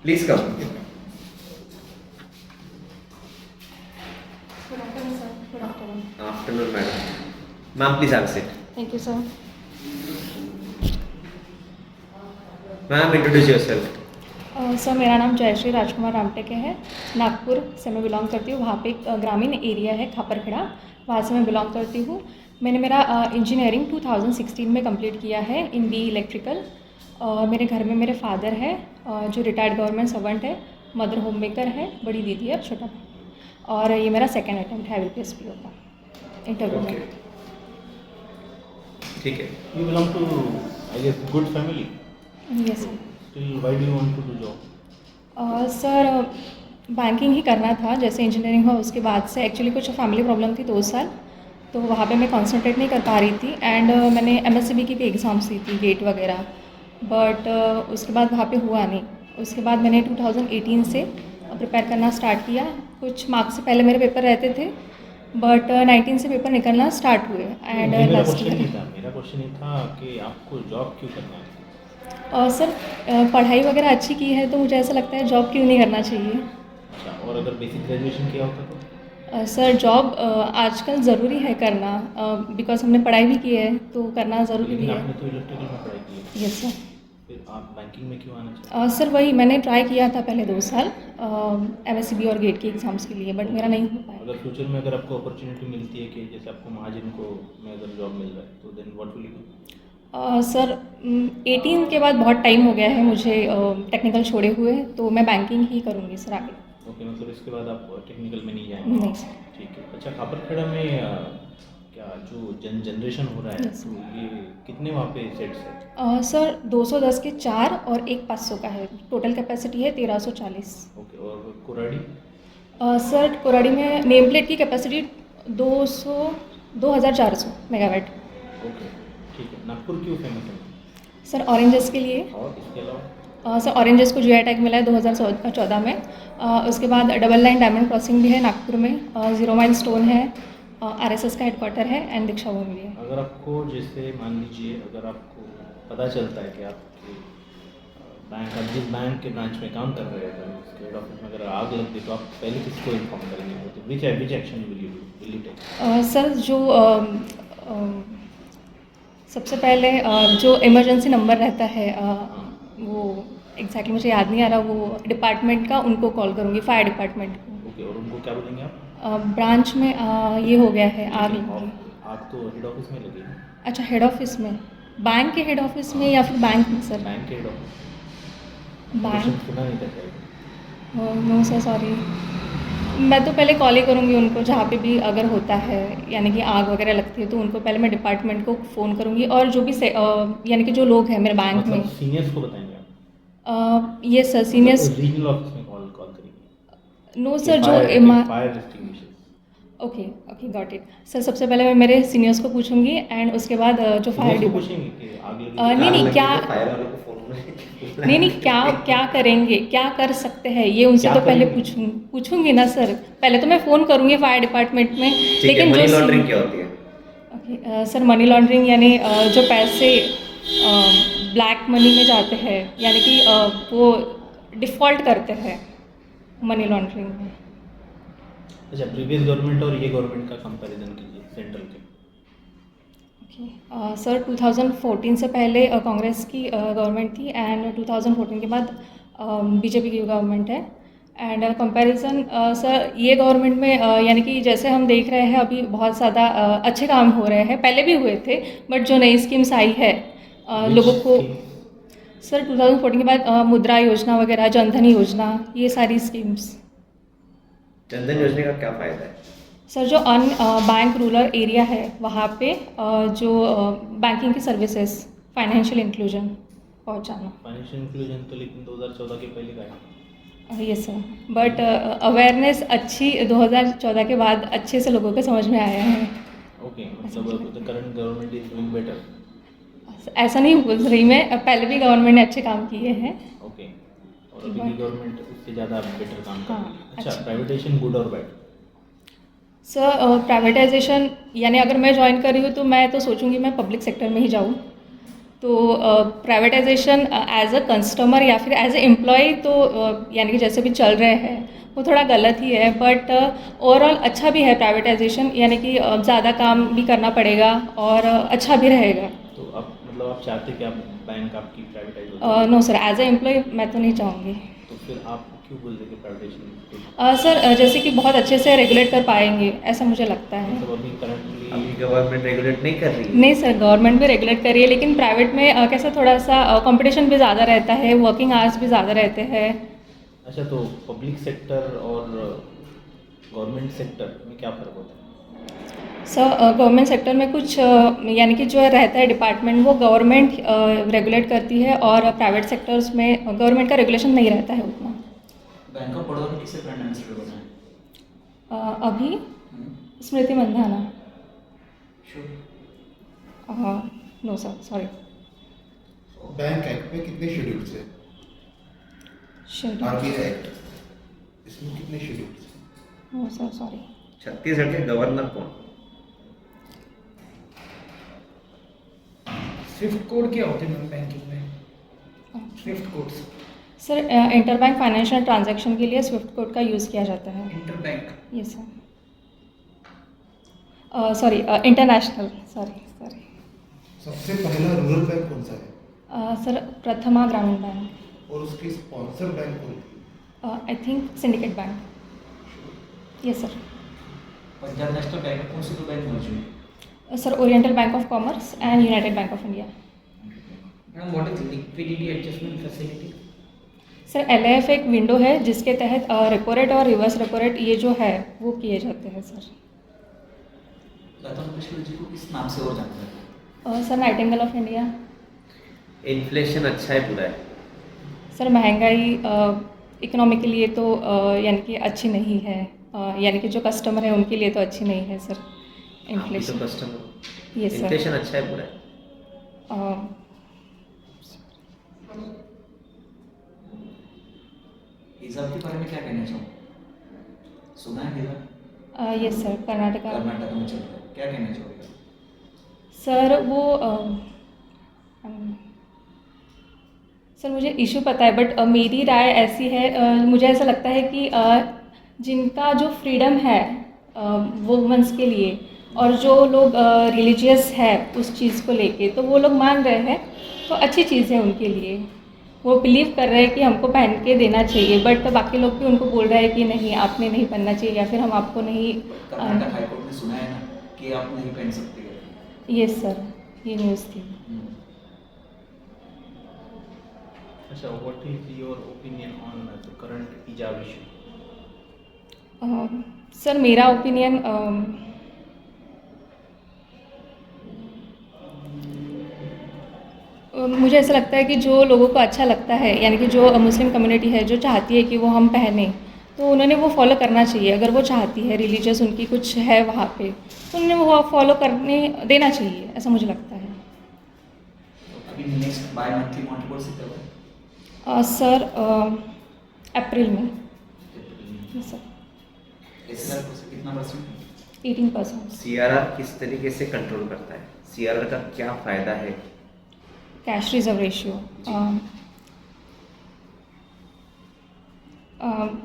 Please come. Good afternoon, sir. Good afternoon. Afternoon, madam. Ma'am, please have a seat. Thank you, sir. Ma'am, introduce yourself. Sir मेरा नाम जयश्री राजकुमार रामटेके है। नागपुर से मैं belong करती हूँ। वहाँ पे एक ग्रामीण एरिया है खापरखेड़ा, वहाँ से मैं बिलोंग करती हूँ। मैंने मेरा इंजीनियरिंग 2016 में कंप्लीट किया है इन बी इलेक्ट्रिकल। मेरे घर में मेरे फादर है जो रिटायर्ड गवर्नमेंट सर्वेंट है, मदर होम मेकर है, बड़ी दीदी है और छोटा भाई। और ये मेरा सेकेंड अटैम्प्ट है IBPS-PO का इंटरव्यू में। ठीक है. You belong to, I guess, good family. Yes sir. Still, why do you want to do job? Sir banking ही करना था। जैसे इंजीनियरिंग हुआ उसके बाद से एक्चुअली कुछ फैमिली प्रॉब्लम थी 2 साल, तो वहाँ पे मैं कंसंट्रेट नहीं कर पा रही थी। एंड मैंने MSCB की भी एग्ज़ाम्स दी थी, गेट वगैरह, बट उसके बाद वहाँ पे हुआ नहीं। उसके बाद मैंने 2018 से प्रिपेयर करना स्टार्ट किया। कुछ मार्क्स से पहले मेरे पेपर रहते थे, बट 19 से पेपर निकलना स्टार्ट हुए। एंड मेरा लास्ट क्वेश्चन नहीं ईयर था, मेरा क्वेश्चन ये था कि आपको जॉब क्यों करना है? सर पढ़ाई वगैरह अच्छी की है तो मुझे ऐसा लगता है जॉब क्यों नहीं करना चाहिए। अच्छा, और अगर बेसिक ग्रेजुएशन किया होता तो? सर जॉब आजकल ज़रूरी है करना, बिकॉज हमने पढ़ाई भी की है तो करना ज़रूरी भी लेकिन है। आपने तो इलेक्ट्रिकल में पढ़ाई की है, यस सर। फिर आप बैंकिंग में क्यों आना चाहते सर वही मैंने ट्राई किया था पहले 2 साल MSCB और गेट के एग्ज़ाम्स के लिए, बट मेरा नहीं हो हो? पाया। अगर फ्यूचर में अगर आपको अपॉर्चुनिटी मिलती है कि जैसे आपको महाजन को में अगर जॉब मिल रहा है तो then what will you do? Sir 18 के बाद बहुत टाइम हो गया है मुझे टेक्निकल छोड़े हुए, तो मैं बैंकिंग ही करूँगी सर आगे। ओके, मतलब इसके बाद आप टेक्निकल में नहीं जाएंगे? नहीं सर। ठीक है। अच्छा, खापरखेड़ा में क्या जो जनरेशन हो रहा है Yes. तो ये कितने वहाँ पे सेट्स है? सर 210 के 4 और एक 500 का है। टोटल कैपेसिटी है 1340। ओके, और कोराडी? सर कोराडी में नेम प्लेट की कैपेसिटी 2400 मेगावाट। ओके, ठीक है। नागपुर क्यों फेमस है? सर ऑरेंजेस के लिए। और इसके अलावा? सर ऑरेंजेस को GI टैग मिला है 2014 में। उसके बाद डबल लाइन डायमंड क्रॉसिंग भी है नागपुर में, 0 माइल स्टोन है, RSS का हेडक्वार्टर है एंड दीक्षा भूमि भी है। अगर आपको जैसे मान लीजिए अगर आपको पता चलता है कि आपके बैंक, आप जिस बैंक के ब्रांच में काम कर रहे हैं उसके हेड ऑफिस में अगर आग लग गई तो आप पहले किसको इन्फॉर्म करेंगे? तो which action will you take? Sir जो सबसे पहले जो इमरजेंसी नंबर रहता है वो एग्जैक्टली मुझे याद नहीं आ रहा, वो डिपार्टमेंट का, उनको कॉल करूँगी, फायर डिपार्टमेंट को। ओके, और उनको क्या बोलेंगे आप? ब्रांच में ये हो गया है आग लेकिन लगी। आग तो हेड ऑफिस में लगी ना? अच्छा हेड ऑफिस में, बैंक के हेड ऑफिस में या फिर बैंक में सर? बैंक के हेड ऑफिस। बैंक। सुना नहीं था शायद। No sir sorry. मैं तो पहले कॉल ही करूँगी उनको जहाँ पे भी अगर होता है, यानी कि आग वगैरह लगती है तो उनको पहले मैं डिपार्टमेंट को फ़ोन करूँगी। और जो भी यानी कि जो लोग हैं मेरे बैंक मतलब में। सीनियर्स को बताएंगे आप? ये सर सीनियर्स। रीजनल ऑफिस में कॉल करेंगे? नो सर जो fire extinguishers. Okay okay got it sir. सबसे पहले मैं मेरे सीनियर्स को पूछूंगी एंड उसके बाद जो फायर को डिपार्टमेंट। पूछेंगे कि आग लगी? नहीं नहीं क्या, फायर वालों को फोन नहीं नहीं क्या क्या करेंगे, क्या कर सकते हैं ये उनसे क्या तो पहले करेंगे? पूछूंगी ना सर। पहले तो मैं फ़ोन करूंगी फायर डिपार्टमेंट में। ठीक है. लेकिन मनी जो लॉन्ड्रिंग क्या होती है? ओके सर मनी लॉन्ड्रिंग यानी जो पैसे ब्लैक मनी में जाते हैं, यानी कि वो डिफ़ॉल्ट करते हैं मनी लॉन्ड्रिंग में। अच्छा, प्रीवियस गवर्नमेंट और ये गवर्नमेंट का कंपैरिजन कीजिए सेंट्रल के। सर 2014 से पहले कांग्रेस की गवर्नमेंट थी एंड 2014 के बाद BJP की गवर्नमेंट है। एंड कंपैरिजन सर ये गवर्नमेंट में यानी कि जैसे हम देख रहे हैं अभी बहुत ज़्यादा अच्छे काम हो रहे हैं, पहले भी हुए थे, बट जो नई स्कीम्स आई है लोगों को। सर 2014 के बाद मुद्रा योजना वगैरह, जनधन योजना, ये सारी स्कीम्स। जनधन योजना का क्या फायदा है? सर जो बैंक रूरल एरिया है वहाँ पे जो बैंकिंग की सर्विसेज, फाइनेंशियल इंक्लूजन पहुँचाना। फाइनेंशियल इंक्लूजन तो लेकिन 2014 के पहले का है। यस सर, बट अवेयरनेस अच्छी 2014 के बाद अच्छे से लोगों को समझ में आया है। ओके, मतलब the current government is doing better. ऐसा नहीं बोल रही मैं, पहले भी गवर्नमेंट ने अच्छे काम किए हैं। ओके, और अभी की गवर्नमेंट उससे ज़्यादा बेटर काम कर रही है। हाँ, अच्छा, अच्छा। प्राइवेटाइजेशन गुड और बैड? सर प्राइवेटाइजेशन यानी अगर मैं ज्वाइन कर रही हूँ तो मैं तो सोचूंगी मैं पब्लिक सेक्टर में ही जाऊँ, तो प्राइवेटाइजेशन एज अ कस्टमर या फिर एज ए एम्प्लॉय तो यानी कि जैसे भी चल रहे हैं वो थोड़ा गलत ही है, बट ओवरऑल अच्छा भी है प्राइवेटाइजेशन, यानी कि ज़्यादा काम भी करना पड़ेगा और अच्छा भी रहेगा। तो आप मतलब आप चाहते कि आप बैंक आपकी प्राइवेटाइज हो जाए? No sir, as a employee मैं तो नहीं चाहूँगी। तो फिर आप क्यों बोल रहे कि प्राइवेटाइजेशन? सर जैसे कि बहुत अच्छे से रेगुलेट कर पाएंगे ऐसा मुझे लगता है। मतलब अभी करंटली अभी गवर्नमेंट रेगुलेट नहीं कर रही है। नहीं सर, गवर्नमेंट भी रेगुलेट कर रही है, लेकिन प्राइवेट में कैसा थोड़ा सा कंपटीशन भी ज़्यादा रहता है, वर्किंग आवर्स भी ज़्यादा रहते हैं। अच्छा, तो पब्लिक सेक्टर और गवर्नमेंट सेक्टर में क्या फ़र्क होता है? सर गवर्नमेंट सेक्टर में कुछ यानी कि जो रहता है डिपार्टमेंट वो गवर्नमेंट रेगुलेट करती है, और प्राइवेट सेक्टर्स में गवर्नमेंट का रेगुलेशन नहीं रहता है उतना। बैंक ऑफ बड़ौदा में किसे ब्रांड एम्बेसडर बना है? अभी Smriti Mandhana. Sure. No sir, sorry. Bank act में कितने शेड्यूल्स हैं? शेड्यूल। आरबीआई एक्ट इसमें कितने शेड्यूल्स हैं? No sir, sorry. छत्तीसगढ़ के गवर्नर कौन? स्विफ्ट कोड क्या होते हैं बैंकिंग में? Swift codes, sir inter bank financial transaction के लिए स्विफ्ट कोड का यूज़ किया जाता है। Inter bank. Yes sir, sorry international, sorry. सबसे पहला रूरल बैंक कौन सा है? सर प्रथमा ग्रामीण बैंक। और उसकी स्पॉन्सर बैंक कौन थी? I think syndicate bank. Yes sir. Punjab national bank में कौन सी दो बैंक मर्ज हुई? Sir oriental bank of commerce and United bank of India. Madam what is liquidity adjustment facility? Sir LIF एक विंडो है जिसके तहत रेपो रेट और रिवर्स रेपो रेट ये जो है वो किए जाते हैं सर। लता मंगेशकर जी को किस नाम से और जाना जाता है? Sir Nightingale of India. Inflation अच्छा है बुरा है? सर महंगाई इकोनॉमी के लिए तो यानी कि अच्छी नहीं है, यानी कि जो कस्टमर है उनके लिए तो अच्छी नहीं है सर आप भी तो inflation. Customer. Yes sir. Inflation अच्छा है बुरा है? हिजाब के बारे में क्या कहना चाहूँ? सुना है हिजाब? Yes sir, Karnataka. कर्नाटक में चल रहा है, क्या कहना चाहोगे? सर वो सर मुझे इशू पता है, बट मेरी राय ऐसी है, मुझे ऐसा लगता है कि जिनका जो फ्रीडम है वुमेंस के लिए, और जो लोग रिलीजियस है उस चीज़ को लेके, तो वो लोग मान रहे हैं तो अच्छी चीज़ है उनके लिए। वो बिलीव कर रहे हैं कि हमको पहन के देना चाहिए, बट बाकी लोग भी उनको बोल रहे हैं कि नहीं आपने नहीं पहनना चाहिए, या फिर हम आपको नहीं। कर्नाटक हाई कोर्ट ने सुना है ना कि आप नहीं पहन सकते हैं। यस सर, ये न्यूज़ थी। अच्छा, what is your opinion on the current हिजाब इशू? सर मेरा ओपिनियन मुझे ऐसा लगता है कि जो लोगों को अच्छा लगता है, यानी कि जो मुस्लिम कम्युनिटी है जो चाहती है कि वो हम पहने, तो उन्होंने वो फॉलो करना चाहिए। अगर वो चाहती है, रिलीजियस उनकी कुछ है वहाँ पे, तो उन्हें वो फॉलो करने देना चाहिए, ऐसा मुझे लगता है। अभी नेक्स्ट बाय मंथली मॉनिटर से कब है? सर अप्रैल में। Yes sir. SLR को से कितना परसेंट? 18%। CRR किस तरीके से कंट्रोल करता है? CRR का क्या फायदा है? कैश रिजर्व रेशियो,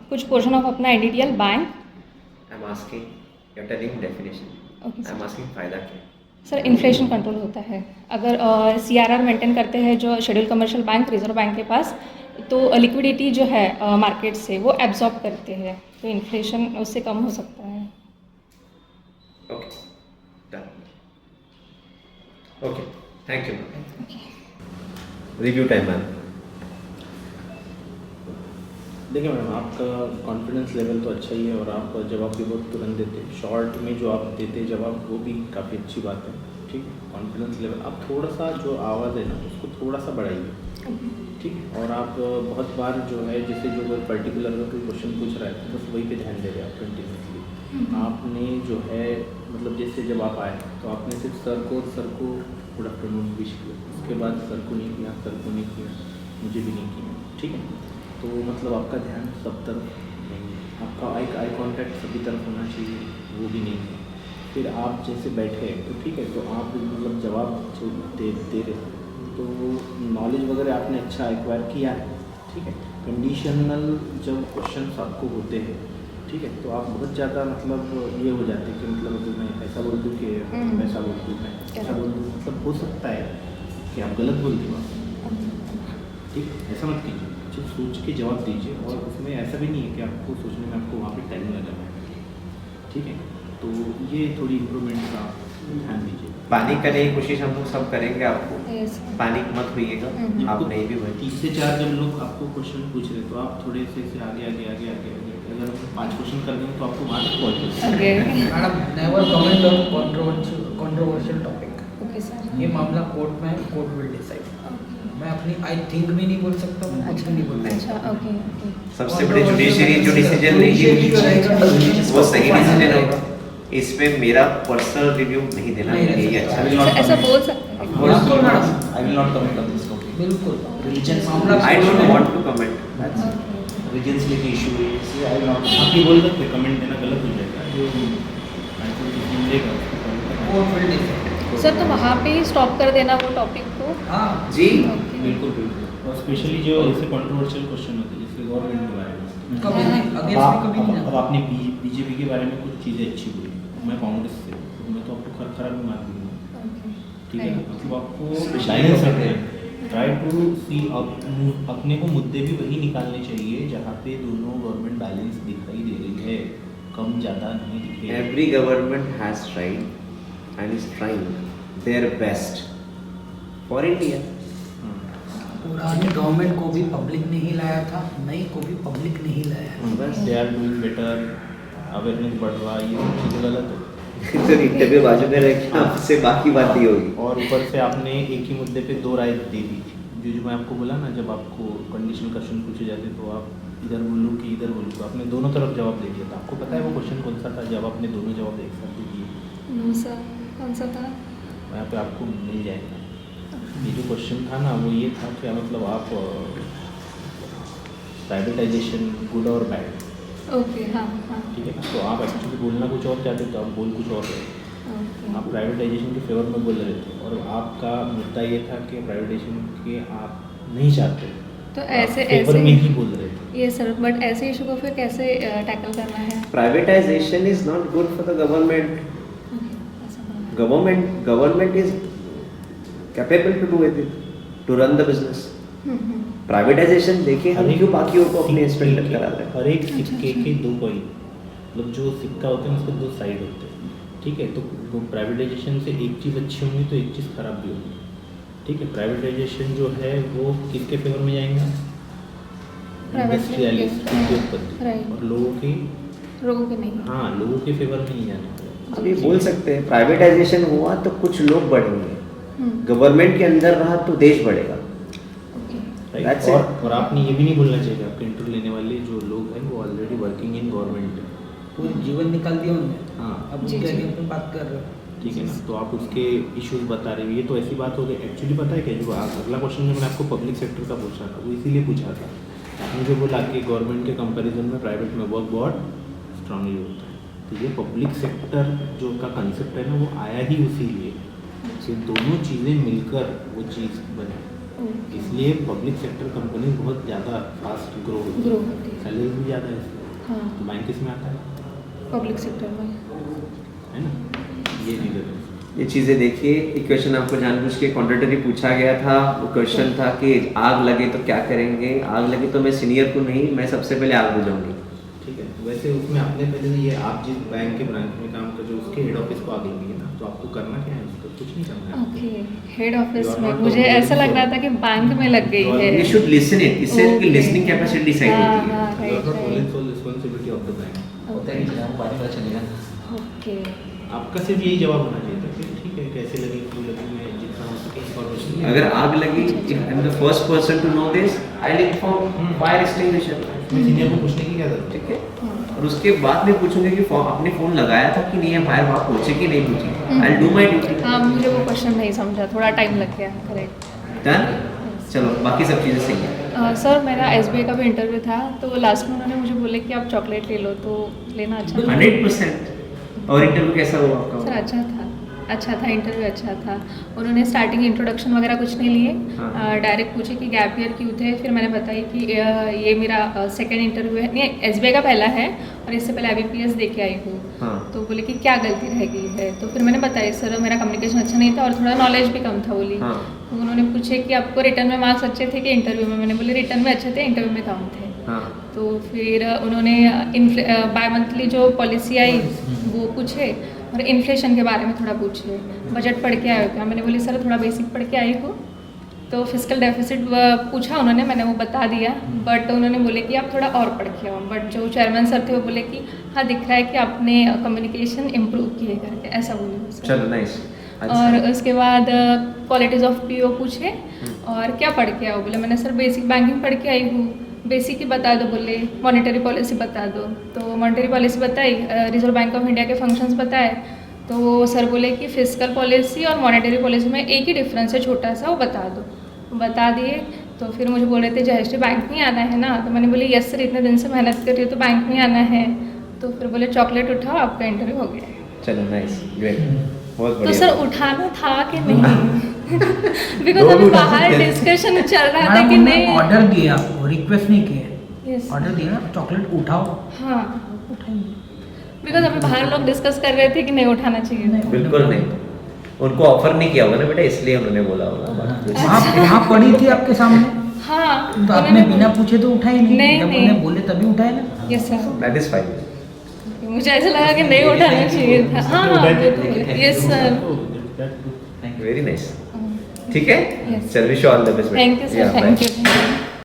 कुछ पोर्शन ऑफ अपना NDTL bank. I am asking, you are telling definition, okay I am sir. Asking फायदा क्या? सर इन्फ्लेशन कंट्रोल होता है अगर CRR मेंटेन करते हैं जो schedule commercial bank, reserve bank के पास, तो लिक्विडिटी जो है मार्केट से वो एब्जॉर्ब करते हैं, तो इन्फ्लेशन उससे कम हो सकता है। Okay, done. Okay, thank you ma'am. Review time ma'am. देखिए मैडम, आपका कॉन्फिडेंस लेवल तो अच्छा ही है और आप जवाब भी बहुत तुरंत देते हैं। शॉर्ट में जो आप देते जवाब वो भी काफ़ी अच्छी बात है, ठीक है। कॉन्फिडेंस लेवल आप थोड़ा सा जो आवाज़ है ना उसको थोड़ा सा बढ़ाइए, ठीक है। और आप बहुत बार जो है जैसे जो कोई पर्टिकुलर कोई क्वेश्चन पूछ रहा है तो बस वही पे ध्यान दे रहे हैं आप कंटिन्यूसली। आपने जो है मतलब जैसे जब आप आए तो आपने सिर्फ सर को गुड आफ्टरनून विश किया, उसके बाद सर को नहीं किया, सर को नहीं किया, मुझे भी नहीं किया, ठीक है। तो मतलब आपका ध्यान सब तरफ नहीं है, आपका आई कॉन्टैक्ट सभी तरफ होना चाहिए, वो भी नहीं है। फिर आप जैसे बैठे तो ठीक है, तो आप मतलब जवाब जो दे रहे थे तो नॉलेज वगैरह आपने अच्छा एक्वायर किया है, ठीक है। कंडीशनल जब क्वेश्चंस आपको होते हैं, ठीक है, तो आप बहुत ज़्यादा मतलब ये हो जाते हैं कि मतलब अगर मैं ऐसा बोल दूँ कि वैसा बोल दूँ, मैं ऐसा बोल दूँ, मतलब हो सकता है कि आप गलत बोल दूँ आप, ठीक, ऐसा मत कीजिए, कुछ सोच के जवाब दीजिए। और उसमें ऐसा भी नहीं है कि आपको सोचने में आपको वहाँ पे टाइम लगा, ठीक है। तो ये थोड़ी इम्प्रूवमेंट का ध्यान दीजिए। पैनिक करने की कोशिश हम लोग सब करेंगे, आपको Yes. पैनिक मत होइएगा, आप नहीं भी हुए। 3 से 4 जब लोग आपको क्वेश्चन पूछ रहे तो आप थोड़े से आगे अगर 5 क्वेश्चन कर दें तो आपको वहाँ तक पहुँच Okay. Madam never comment on controversial topic. Okay, sir. ये मामला कोर्ट में है, कोर्ट विल डिसाइड। मैं अपनी आई थिंक भी नहीं बोल सकता, मैं कुछ भी नहीं बोल अच्छा, सकता। Okay okay. सबसे बड़ी जुडिशरी जो डिसीजन लेगी वो सही डिसीजन होगा। इसमें मेरा पर्सनल रिव्यू नहीं देना, नहीं यही रहता। अच्छा I will है। not ऐसा comment. बोल सकते हैं। बिल्कुल madam, I will not comment on this topic. बिल्कुल Religion मामला I don't want to comment. That's it. Okay. Religions लेके issue है, इसलिए I will not आप ये बोल सकते कमेंट देना गलत हो जाएगा, जो देगा उसको comment करना। Court will decide. सर तो वहाँ पे ही स्टॉप कर देना वो टॉपिक को। हाँ जी Okay. बिल्कुल बिल्कुल, और स्पेशली जो ऐसे कंट्रोवर्शियल क्वेश्चन होते हैं जैसे गवर्नमेंट के बारे में, कभी नहीं, अब अगेंस्ट आप- में कभी नहीं अब जाना। आपने बीजेपी के बारे में कुछ चीज़ें अच्छी बोली, मैं कांग्रेस से हूँ, तो मैं तो आपको खराब भी मार दूंगा, Okay. ठीक है। Right. मतलब आपको Especially बैलेंस लोग रखना है, हैं। ट्राई टू सी अपने को मुद्दे भी वही निकालने चाहिए जहाँ पे दोनों गवर्नमेंट बैलेंस दिखाई दे रही है, कम ज़्यादा नहीं दिखे। every government has tried and is trying their best for India. पुरानी गवर्नमेंट को भी पब्लिक ने ही लाया था, नई को भी पब्लिक ने ही लाया है। बस they are doing better, awareness बढ़ रहा है, ये सब चीज़ें गलत है। तो इंटरव्यू बाजू में रख के आपसे बाकी बात ही होगी। और ऊपर से आपने एक ही मुद्दे पे 2 राय दे दी, जो मैं आपको बोला ना, जब आपको कंडीशनल क्वेश्चन पूछे जाते तो आप इधर बोलूँ कि इधर बोलूँ, तो आपने दोनों तरफ जवाब दे दिया था। आपको पता है वो क्वेश्चन कौन सा था जब आपने दोनों जवाब एक साथ दे दिए? No, sir. कौन सा था? वहाँ पे आपको मिल जाएगा। ये जो क्वेश्चन था ना वो ये था कि मतलब आप प्राइवेटाइजेशन गुड और बैड, ओके, हाँ हाँ। ठीक है ना, तो आप एक्चुअली बोलना कुछ और चाहते तो आप बोल कुछ और रहे, ओके। आप प्राइवेटाइजेशन के फेवर में बोल रहे थे और आपका मुद्दा ये था कि प्राइवेटाइजेशन के आप नहीं चाहते, तो आप ऐसे फेवर ऐसे में ही बोल रहे थे। ये सर, बट ऐसे इशू को फिर कैसे टैकल करना है? Privatization is not good for the government. Okay, ऐसा बोलना है। Government is capable to do it, to run the business. Privatisation देखिए हम क्यों बाकियों को अपने इस पे लग करा रहे हैं। हर एक अच्छा, सिक्के अच्छा। के 2 कॉइन, मतलब जो सिक्का होता है उसके 2 साइड होते हैं, ठीक है। तो प्राइवेटाइजेशन से एक चीज़ अच्छी होगी तो एक चीज़ खराब भी होगी, ठीक है। प्राइवेटाइजेशन जो है वो किसके फेवर में जाएंगे? Industrialist, Right. उद्योगपति, और लोगों की, रोगों के नहीं। हाँ, लोगों के फेवर में नहीं जाने। आप ये बोल सकते हैं प्राइवेटाइजेशन हुआ तो कुछ लोग बढ़ेंगे, गवर्नमेंट के अंदर रहा तो देश बढ़ेगा। ओके। राइट। That's और आपने ये भी नहीं बोलना चाहिए आपके इंटरव्यू लेने वाले जो लोग हैं वो ऑलरेडी वर्किंग इन गवर्नमेंट है, पूरी जीवन निकाल दिया उनने, हाँ, अब जी, उनके जी। आगे अपन बात कर रहे हो। ठीक है ना। तो आप उसके इश्यूज बता रहे हो, ये तो ऐसी बात हो गई। एक्चुअली पता है क्या, जो अगला क्वेश्चन जो मैंने आपको पब्लिक सेक्टर का पूछा था वो इसीलिए पूछा था, मुझे बोला कि गवर्नमेंट के कंपैरिजन में प्राइवेट में वर्क बहुत स्ट्रांगली होता है। तो ये पब्लिक सेक्टर जो का कंसेप्ट है ना वो आया ही उसीलिए कि दोनों चीज़ें मिलकर वो चीज़ बने, इसलिए पब्लिक सेक्टर कंपनी बहुत ज़्यादा फास्ट ग्रो होती ग्रो है, होती है। सैलरी भी ज़्यादा है इसमें। हाँ, तो बैंक किसमें आता है पब्लिक सेक्टर में। है ना, ये रीज़न है। ये चीज़ें देखिए, एक क्वेश्चन आपको जानबूझ के कॉन्ट्रेक्टरी पूछा गया था। वो क्वेश्चन था कि आग लगे तो क्या करेंगे, आग लगे तो मैं सीनियर को नहीं, मैं सबसे पहले आग बुझाऊंगी। ठीक है, वैसे उसमें आपने पहले ये आप जिस बैंक के ब्रांच में काम कर रहे हो उसके हेड ऑफिस को आग लगी है ना, तो आपको करना क्या है, उसको कुछ नहीं करना है। Okay, head You office are में not मुझे the ऐसा लग रहा था कि बैंक में लग गई है। यू शुड लिसन इट, इससे की Okay. लिसनिंग कैपेसिटी डिसाइड हाँ, होती है। हाँ, You are right, not right. sole responsibility of the bank. होता है कि आपको बाद में पता चलेगा। ओके, आपका सिर्फ यही जवाब होना चाहिए था कि ठीक है कैसे लगी, क्यों लगी, मैं जितना हो सके इन्फॉर्मेशन। अगर आग लगी, if I am the first person to know this, I will inform fire extinguisher. मैं सीनियर को पूछने की क्या जरूरत है? ठीक है, और उसके बाद में पूछूंगे कि आपने फोन लगाया था कि नहीं, है फायर वहाँ पहुंचे कि नहीं पहुंची। I will do my duty. हाँ, मुझे वो क्वेश्चन नहीं समझा, थोड़ा टाइम लग गया। करेक्ट। डन, चलो बाकी सब चीज़ें सही है। सर मेरा SBI का भी इंटरव्यू था, तो लास्ट में उन्होंने मुझे बोले कि आप चॉकलेट ले लो, तो लेना अच्छा था। 100%। और इंटरव्यू कैसा हुआ आपका? सर अच्छा था। अच्छा था, इंटरव्यू अच्छा था। उन्होंने स्टार्टिंग इंट्रोडक्शन वगैरह कुछ नहीं लिए, हाँ। डायरेक्ट पूछे कि गैप ईयर क्यों थे। फिर मैंने बताई कि ये मेरा सेकंड इंटरव्यू है, नहीं एसबीआई का पहला है और इससे पहले IBPS दे के आई हूँ। हाँ। तो बोले कि क्या गलती रह गई है, तो फिर मैंने बताया सर मेरा कम्युनिकेशन अच्छा नहीं था और थोड़ा नॉलेज भी कम था बोली। हाँ। तो उन्होंने पूछे कि आपको रिटर्न में मार्क्स अच्छे थे कि इंटरव्यू में, मैंने बोले रिटर्न में अच्छे थे, इंटरव्यू में कम थे। हाँ। तो फिर उन्होंने बाय मंथली जो पॉलिसी आई वो पूछे और इन्फ्लेशन के बारे में थोड़ा पूछे, बजट पढ़ के आए हो क्या, मैंने बोली सर थोड़ा बेसिक पढ़ के आई हूँ। तो फिजिकल डेफिसिट पूछा उन्होंने, मैंने वो बता दिया, बट उन्होंने बोले कि आप थोड़ा और पढ़ के आओ। बट जो चेयरमैन सर थे वो बोले कि हाँ दिख रहा है कि आपने कम्युनिकेशन इम्प्रूव किए करके, ऐसा बोले वो सर। चलो नाइस। और उसके बाद क्वालिटीज़ ऑफ PO पूछे और क्या पढ़ के आओ, बोले मैंने सर बेसिक बैंकिंग पढ़ के आई हूँ। बेसिक ही बता दो बोले, मॉनेटरी पॉलिसी बता दो। तो मॉनेटरी पॉलिसी बताई, रिजर्व बैंक ऑफ इंडिया के फंक्शंस बताए। तो सर बोले कि फिजिकल पॉलिसी और मॉनेटरी पॉलिसी में एक ही डिफरेंस है छोटा सा, वो बता दो। बता दिए। तो फिर मुझे बोल रहे थे जयश्री बैंक में आना है ना, तो मैंने बोली यस सर इतने दिन से मेहनत कर रही हूँ तो बैंक में आना है। तो फिर बोले चॉकलेट उठाओ आपका इंटरव्यू हो गया है। चलो नाइस, ग्रेट, बहुत तो बढ़िया। सर उठाना था कि नहीं? बिकॉज अभी बाहर डिस्कशन चल रहा था कि नहीं। ऑर्डर दिया आपको, रिक्वेस्ट नहीं किया, Yes. ऑर्डर दिया ना चॉकलेट उठाओ, हाँ, उठाएंगे। बिकॉज अभी बाहर लोग डिस्कस कर रहे थे कि नहीं उठाना चाहिए। बिल्कुल नहीं, उनको ऑफर नहीं किया होगा ना बेटा, इसलिए उन्होंने बोला होगा। वहाँ पड़ी थी आपके सामने, हाँ, तो आपने बिना पूछे तो उठाई नहीं, नहीं, जब नहीं। उन्हें बोले तभी उठाए ना। Yes sir, that is fine. मुझे ऐसा लगा कि नहीं उठाना चाहिए था। हाँ, यस सर, वेरी नाइस। ठीक है, Yes. चल wish you all the best. Thank you sir, thank you.